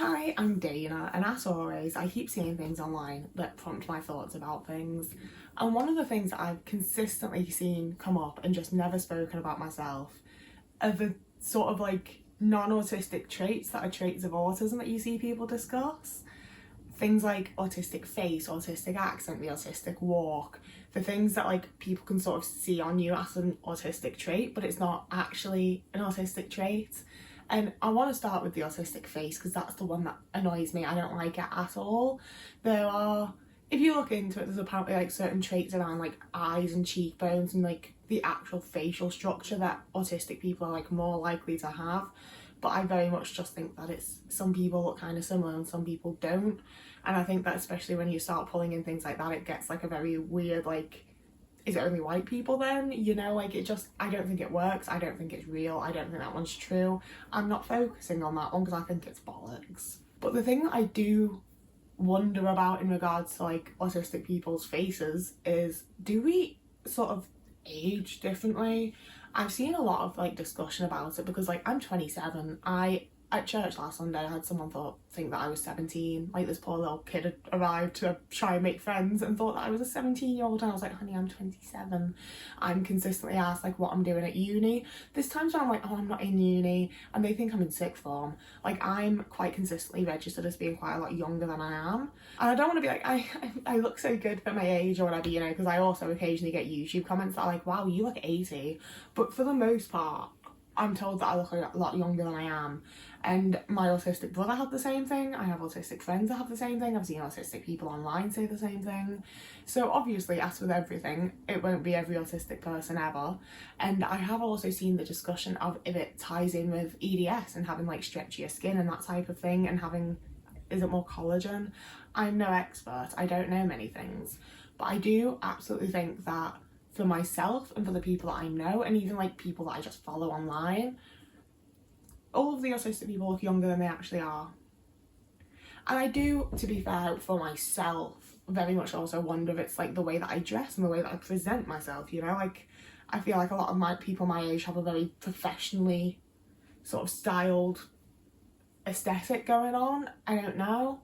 Hi, I'm Dana, and as always, I keep seeing things online that prompt my thoughts about things. And one of the things that I've consistently seen come up and just never spoken about myself are the sort of like non-autistic traits that are traits of autism that you see people discuss. Things like autistic face, autistic accent, the autistic walk, the things that like people can sort of see on you as an autistic trait, but it's not actually an autistic trait. And I want to start with the autistic face because that's the one that annoys me. I don't like it at all. There are, if you look into it, there's apparently like certain traits around like eyes and cheekbones and like the actual facial structure that autistic people are like more likely to have. But I very much just think that it's, some people look kind of similar and some people don't. And I think that especially when you start pulling in things like that, it gets like a very weird, like, is it only white people then? You know, like it just, I don't think it works. I don't think it's real. I don't think that one's true. I'm not focusing on that one because I think it's bollocks. But the thing that I do wonder about in regards to like autistic people's faces is, do we sort of age differently? I've seen a lot of like discussion about it because like I'm 27. At church last Sunday I had someone think that I was 17. Like this poor little kid had arrived to try and make friends and thought that I was a 17-year-old, and I was like, honey, I'm 27. I'm consistently asked like what I'm doing at uni. There's times when I'm like, oh, I'm not in uni, and they think I'm in sixth form. Like I'm quite consistently registered as being quite a lot younger than I am, and I don't want to be like I look so good for my age or whatever, you know, because I also occasionally get YouTube comments that are like, wow, you look 80. But for the most part I'm told that I look a lot younger than I am. And my autistic brother had the same thing. I have autistic friends that have the same thing. I've seen autistic people online say the same thing. So obviously, as with everything, it won't be every autistic person ever. And I have also seen the discussion of if it ties in with EDS and having like stretchier skin and that type of thing, and having, is it more collagen? I'm no expert. I don't know many things. But I do absolutely think that for myself and for the people that I know, and even like people that I just follow online, all of the autistic people look younger than they actually are. And I do, to be fair, for myself, very much also wonder if it's like the way that I dress and the way that I present myself, you know? Like, I feel like a lot of my people my age have a very professionally sort of styled aesthetic going on. I don't know.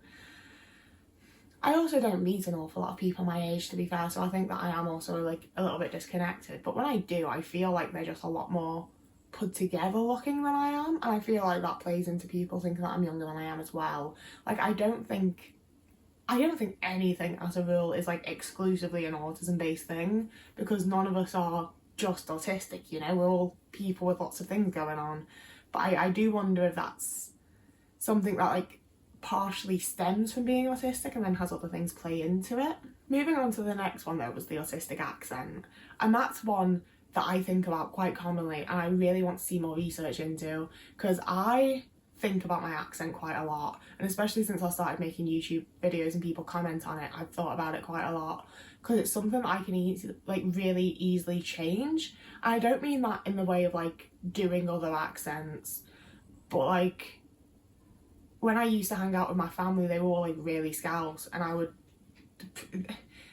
I also don't meet an awful lot of people my age, to be fair, so I think that I am also like a little bit disconnected. But when I do, I feel like they're just a lot more put together looking than I am, and I feel like that plays into people thinking that I'm younger than I am as well. Like I don't think anything as a rule is like exclusively an autism based thing, because none of us are just autistic, you know, we're all people with lots of things going on. But I do wonder if that's something that like partially stems from being autistic and then has other things play into it. Moving on to the next one though was the autistic accent, and that's one that I think about quite commonly and I really want to see more research into, because I think about my accent quite a lot, and especially since I started making YouTube videos and people comment on it, I've thought about it quite a lot, because it's something that I can really easily change. And I don't mean that in the way of like doing other accents, but like when I used to hang out with my family, they were all like really Scouse, and I would,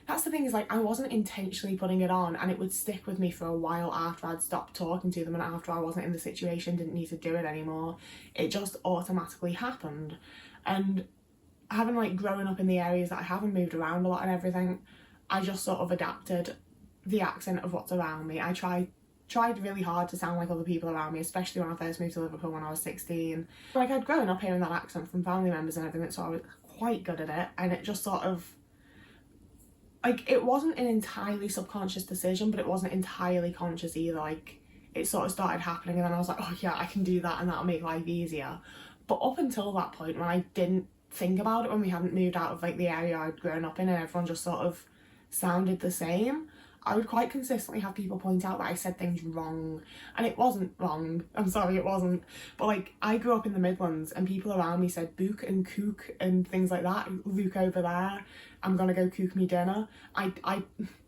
that's the thing, is like I wasn't intentionally putting it on, and it would stick with me for a while after I'd stopped talking to them and after I wasn't in the situation, didn't need to do it anymore. It just automatically happened. And having like grown up in the areas that I have and moved around a lot and everything, I just sort of adapted the accent of what's around me. I tried really hard to sound like other people around me, especially when I first moved to Liverpool when I was 16. Like I'd grown up hearing that accent from family members and everything, so I was quite good at it, and it just sort of, like, it wasn't an entirely subconscious decision, but it wasn't entirely conscious either. Like it sort of started happening and then I was like, oh yeah, I can do that and that'll make life easier. But up until that point, when I didn't think about it, when we hadn't moved out of like the area I'd grown up in and everyone just sort of sounded the same, I would quite consistently have people point out that I said things wrong, and it wasn't wrong, I'm sorry, it wasn't, but like I grew up in the Midlands and people around me said book and cook and things like that. Look over there, I'm gonna go cook me dinner.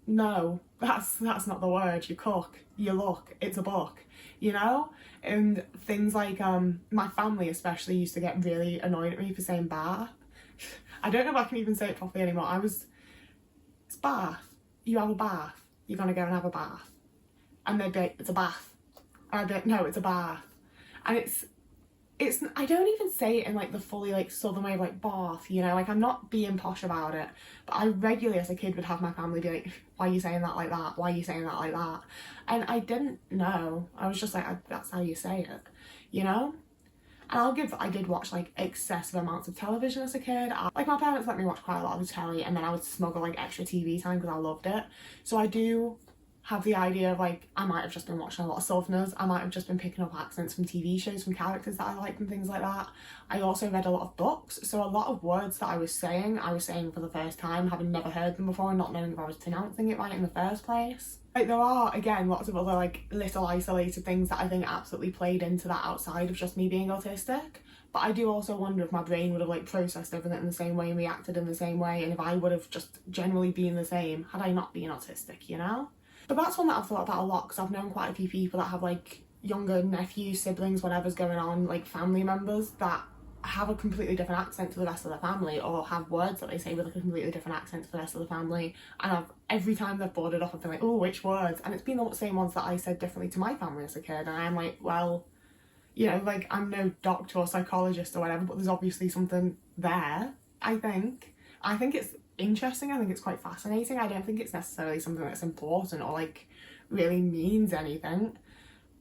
No, that's not the word. You cook, you look, it's a book, you know? And things like my family especially used to get really annoyed at me for saying bath. I don't know if I can even say it properly anymore. It's bath. You have a bath, you're gonna go and have a bath. And they'd be like, it's a bath. And I'd be like, no, it's a bath. And I don't even say it in like the fully like southern way of like Bath, you know, like I'm not being posh about it, but I regularly as a kid would have my family be like, why are you saying that like that, why are you saying that like that, and I didn't know, I was just like, that's how you say it, you know. And I did watch like excessive amounts of television as a kid. Like my parents let me watch quite a lot of the telly, and then I would smuggle like extra TV time because I loved it. So I do have the idea of like, I might have just been watching a lot of Southerners, I might have just been picking up accents from TV shows, from characters that I liked and things like that. I also read a lot of books, so a lot of words that I was saying for the first time, having never heard them before and not knowing if I was pronouncing it right in the first place. Like there are, again, lots of other like little isolated things that I think absolutely played into that outside of just me being autistic. But I do also wonder if my brain would have like processed everything in the same way and reacted in the same way, and if I would have just generally been the same had I not been autistic, you know? But that's one that I've thought about a lot because I've known quite a few people that have like younger nephews, siblings, whatever's going on, like family members that have a completely different accent to the rest of the family, or have words that they say with like a completely different accent to the rest of the family. And every time they've brought it up, I've been like, oh, which words? And it's been the same ones that I said differently to my family as a kid. And I'm like, well, you know, like I'm no doctor or psychologist or whatever, but there's obviously something there, I think. I think it's interesting, I think it's quite fascinating. I don't think it's necessarily something that's important or like really means anything,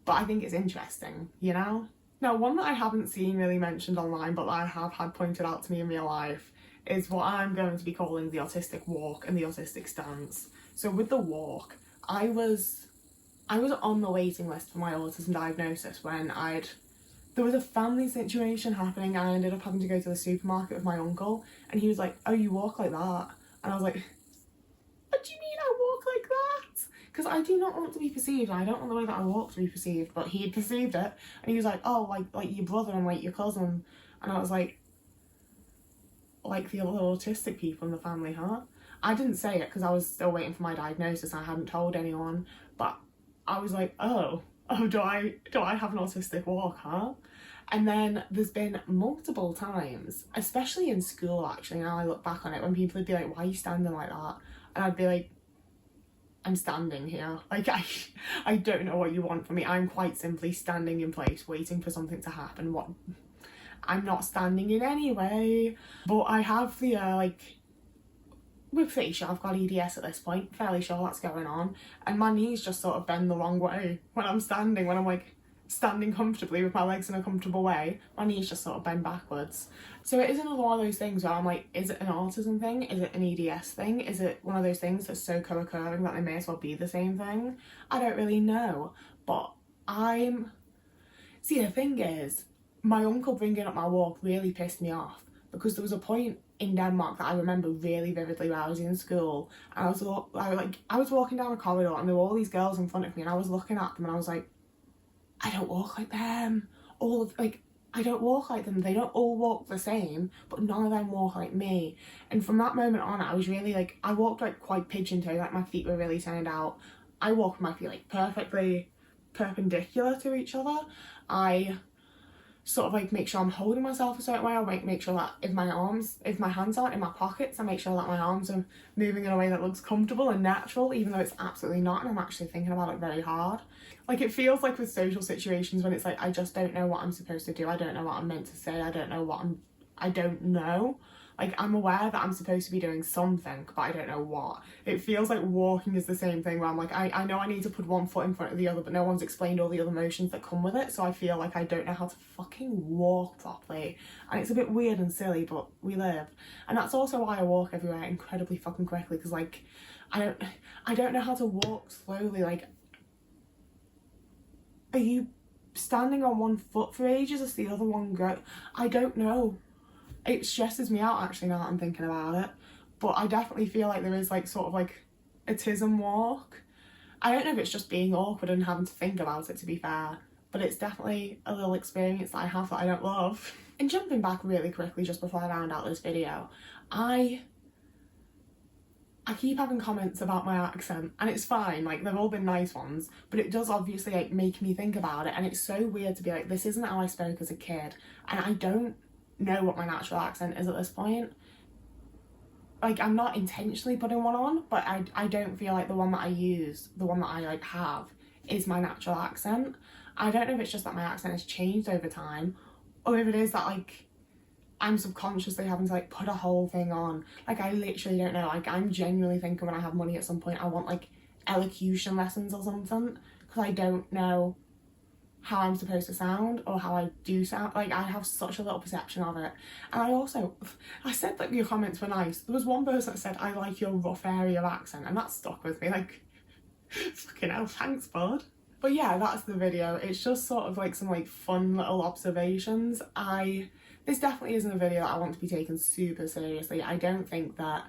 but I think it's interesting, you know? Now, one that I haven't seen really mentioned online, but that I have had pointed out to me in real life, is what I'm going to be calling the autistic walk and the autistic stance. So with the walk, I was on the waiting list for my autism diagnosis when there was a family situation happening, and I ended up having to go to the supermarket with my uncle, and he was like, oh, you walk like that? And I was like, what do you mean I walk like that? Because I do not want to be perceived, and I don't want the way that I walk to be perceived, but he had perceived it, and he was like, oh, like your brother and like your cousin. And I was like the other autistic people in the family, huh? I didn't say it because I was still waiting for my diagnosis, I hadn't told anyone, but I was like, oh, do I have an autistic walk, huh? And then there's been multiple times, especially in school actually, now I look back on it, when people would be like, why are you standing like that? And I'd be like, I'm standing here. Like, I don't know what you want from me. I'm quite simply standing in place, waiting for something to happen. I'm not standing in any way. But I have the, we're pretty sure I've got EDS at this point, fairly sure that's going on. And my knees just sort of bend the wrong way when I'm standing, when I'm like standing comfortably with my legs in a comfortable way, my knees just sort of bend backwards. So it is another one of those things where I'm like, is it an autism thing? Is it an EDS thing? Is it one of those things that's so co-occurring that they may as well be the same thing? I don't really know, but see, the thing is, my uncle bringing up my walk really pissed me off, because there was a point in Denmark that I remember really vividly where I was in school, and I was walking down a corridor, and there were all these girls in front of me, and I was looking at them, and I was like, I don't walk like them. I don't walk like them. They don't all walk the same, but none of them walk like me. And from that moment on, I was really like, I walked like quite pigeon-toed, like my feet were really turned out. I walk with my feet like perfectly perpendicular to each other. I sort of like make sure I'm holding myself a certain way. I'll make sure that if my hands aren't in my pockets, I make sure that my arms are moving in a way that looks comfortable and natural, even though it's absolutely not, and I'm actually thinking about it very hard. Like, it feels like with social situations when it's like, I just don't know what I'm supposed to do, I don't know what I'm meant to say, I don't know. Like, I'm aware that I'm supposed to be doing something, but I don't know what. It feels like walking is the same thing, where I'm like, I know I need to put one foot in front of the other, but no one's explained all the other motions that come with it, so I feel like I don't know how to fucking walk properly. And it's a bit weird and silly, but we live. And that's also why I walk everywhere incredibly fucking quickly, because like, I don't know how to walk slowly. Like, are you standing on one foot for ages as the other one go? I don't know. It stresses me out actually now that I'm thinking about it, but I definitely feel like there is like sort of like autism walk. I don't know if it's just being awkward and having to think about it, to be fair, but it's definitely a little experience that I have that I don't love. And jumping back really quickly just before I round out this video, I keep having comments about my accent, and it's fine, like they've all been nice ones, but it does obviously like make me think about it, and it's so weird to be like, this isn't how I spoke as a kid, and I don't know what my natural accent is at this point. Like, I'm not intentionally putting one on, but I don't feel like the one that I like have is my natural accent. I don't know if it's just that my accent has changed over time, or if it is that like I'm subconsciously having to like put a whole thing on. Like I literally don't know. Like I'm genuinely thinking when I have money at some point I want like elocution lessons or something, because I don't know how I'm supposed to sound or how I do sound. Like I have such a little perception of it. And I said that your comments were nice. There was one person that said, I like your rough area accent, and that stuck with me. Like, fucking hell, thanks bud. But yeah, that's the video. It's just sort of like some like fun little observations. This definitely isn't a video that I want to be taken super seriously. I don't think that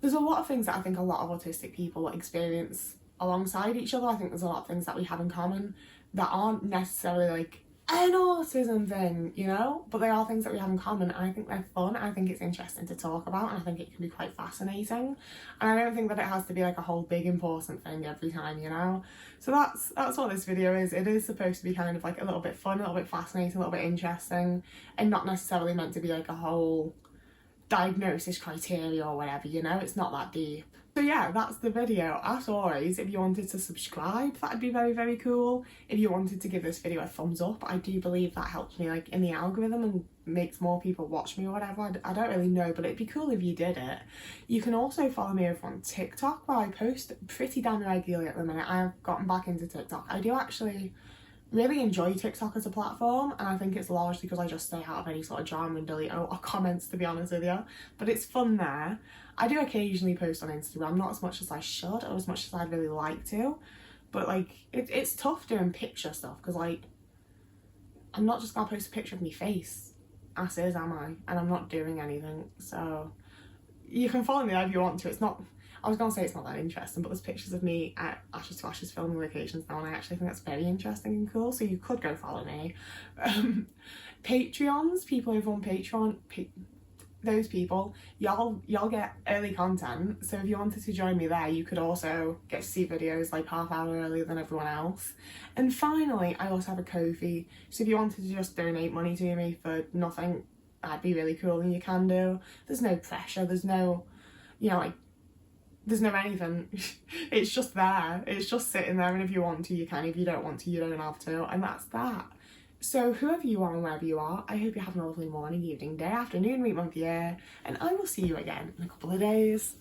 there's a lot of things that I think a lot of autistic people experience alongside each other. I think there's a lot of things that we have in common that aren't necessarily like an autism thing, you know, but they are things that we have in common, and I think they're fun. I think it's interesting to talk about, and I think it can be quite fascinating, and I don't think that it has to be like a whole big important thing every time, you know. So that's what this video is. It is supposed to be kind of like a little bit fun, a little bit fascinating, a little bit interesting, and not necessarily meant to be like a whole diagnosis criteria or whatever, you know. It's not that deep. So yeah, that's the video. As always, if you wanted to subscribe, that'd be very, very cool. If you wanted to give this video a thumbs up, I do believe that helps me like in the algorithm and makes more people watch me or whatever. I don't really know, but it'd be cool if you did it. You can also follow me over on TikTok, where I post pretty damn regularly at the minute. I have gotten back into TikTok. I do actually really enjoy TikTok as a platform, and I think it's largely because I just stay out of any sort of drama and delete or comments, to be honest with you, but it's fun there. I do occasionally post on Instagram, not as much as I should or as much as I'd really like to, but like it's tough doing picture stuff, because like I'm not just gonna post a picture of my face as is, am I? And I'm not doing anything. So you can follow me there if you want to. It's not, I was gonna say it's not that interesting, but there's pictures of me at Ashes to Ashes filming locations now, and I actually think that's very interesting and cool, so you could go follow me. Patreons, people over on Patreon, those people, y'all get early content, so if you wanted to join me there, you could also get to see videos like half hour earlier than everyone else. And finally, I also have a Ko-fi, so if you wanted to just donate money to me for nothing, that'd be really cool, and you can do. There's no pressure, there's no, you know, like, there's no anything. It's just there, it's just sitting there, and if you want to, you can. If you don't want to, you don't have to, and that's that. So whoever you are and wherever you are, I hope you're having a lovely morning, evening, day, afternoon, week, month, year, and I will see you again in a couple of days.